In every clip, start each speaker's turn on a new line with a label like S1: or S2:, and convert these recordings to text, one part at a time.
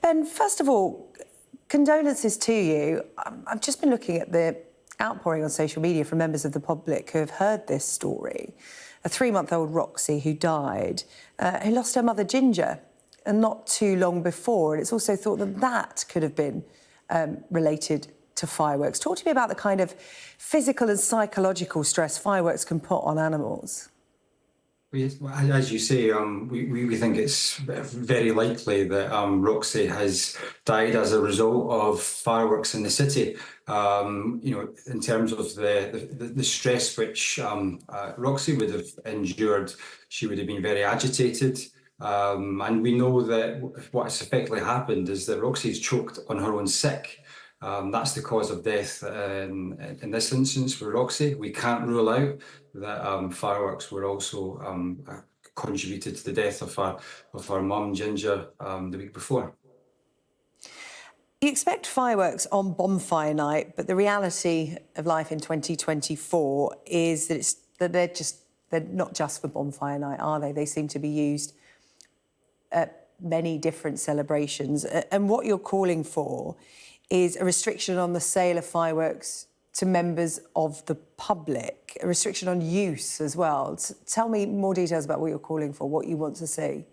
S1: Ben, first of all, condolences to you. I've just been looking at the outpouring on social media from members of the public who have heard this story. A 3-month-old Roxie who died, who lost her mother Ginger, and not too long before. And it's also thought that that could have been related to fireworks. Talk to me about the kind of physical and psychological stress fireworks can put on animals.
S2: As you say, we think it's very likely that Roxie has died as a result of fireworks in the city. In terms of the stress which Roxie would have endured, she would have been very agitated. And we know that what's effectively happened is that Roxie's choked on her own sick. That's the cause of death in this instance for Roxie. We can't rule out that fireworks were also contributed to the death of our mum Ginger the week before.
S1: You expect fireworks on bonfire night, but the reality of life in 2024 is that they're not just for bonfire night, are they? They seem to be used at many different celebrations. And what you're calling for is a restriction on the sale of fireworks to members of the public, a restriction on use as well. Tell me more details about what you're calling for, what you want to see.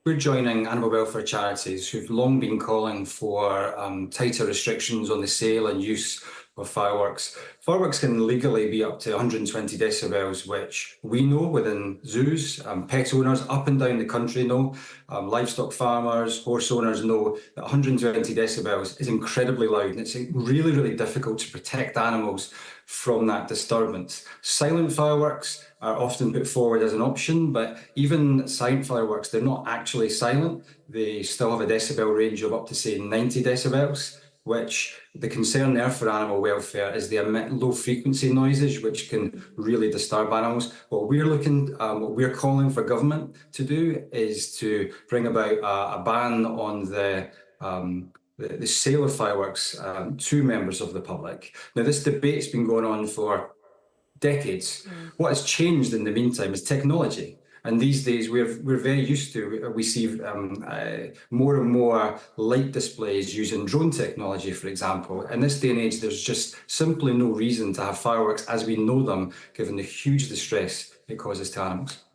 S2: We're joining animal welfare charities who've long been calling for tighter restrictions on the sale and use of fireworks. Fireworks can legally be up to 120 decibels, which we know within zoos, pet owners up and down the country know, livestock farmers, horse owners know that 120 decibels is incredibly loud, and it's really, really difficult to protect animals from that disturbance. Silent fireworks are often put forward as an option, but even silent fireworks, they're not actually silent. They still have a decibel range of up to, say, 90 decibels, which the concern there for animal welfare is they emit low-frequency noises, which can really disturb animals. What we're calling for government to do is to bring about a ban on the sale of fireworks to members of the public. Now, this debate's been going on for decades. What has changed in the meantime is technology. And these days, we're very used to, we see more and more light displays using drone technology, for example. In this day and age, there's just simply no reason to have fireworks as we know them, given the huge distress it causes to animals.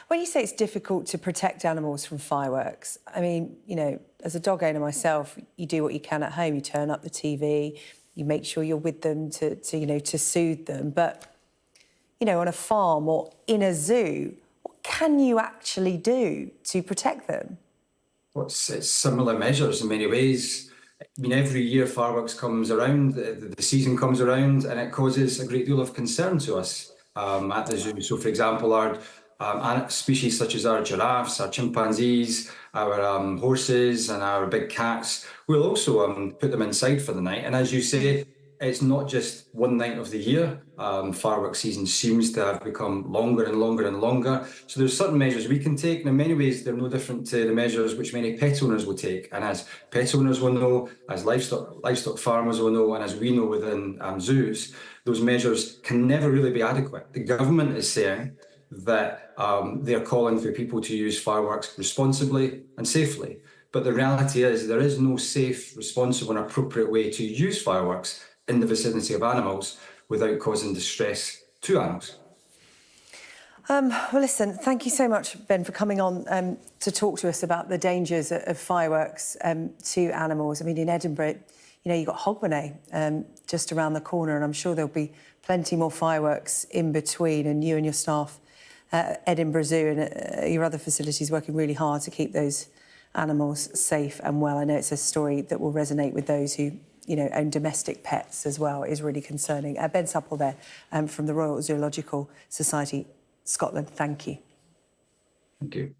S1: When you say it's difficult to protect animals from fireworks, I mean, as a dog owner myself, you do what you can at home. You turn up the TV, you make sure you're with them to soothe them. But, on a farm or in a zoo, what can you actually do to protect them?
S2: Well, it's similar measures in many ways. I mean, every year fireworks comes around, the season comes around, and it causes a great deal of concern to us at the zoo. So, for example, our species such as our giraffes, our chimpanzees, our horses and our big cats, we'll also put them inside for the night. And as you say, it's not just one night of the year. Fireworks season seems to have become longer and longer and longer. So there's certain measures we can take, and in many ways they're no different to the measures which many pet owners will take. And as pet owners will know, as livestock farmers will know, and as we know within zoos, those measures can never really be adequate. The government is saying that they're calling for people to use fireworks responsibly and safely. But the reality is there is no safe, responsible and appropriate way to use fireworks in the vicinity of animals without causing distress to animals.
S1: Well, listen, thank you so much, Ben, for coming on to talk to us about the dangers of fireworks to animals. I mean, in Edinburgh, you've got Hogmanay just around the corner, and I'm sure there'll be plenty more fireworks in between, and you and your staff at Edinburgh Zoo and your other facilities working really hard to keep those animals safe and well. I know it's a story that will resonate with those who own domestic pets as well. It is really concerning. Ben Supple there from the Royal Zoological Society, Scotland. Thank you.
S2: Thank you.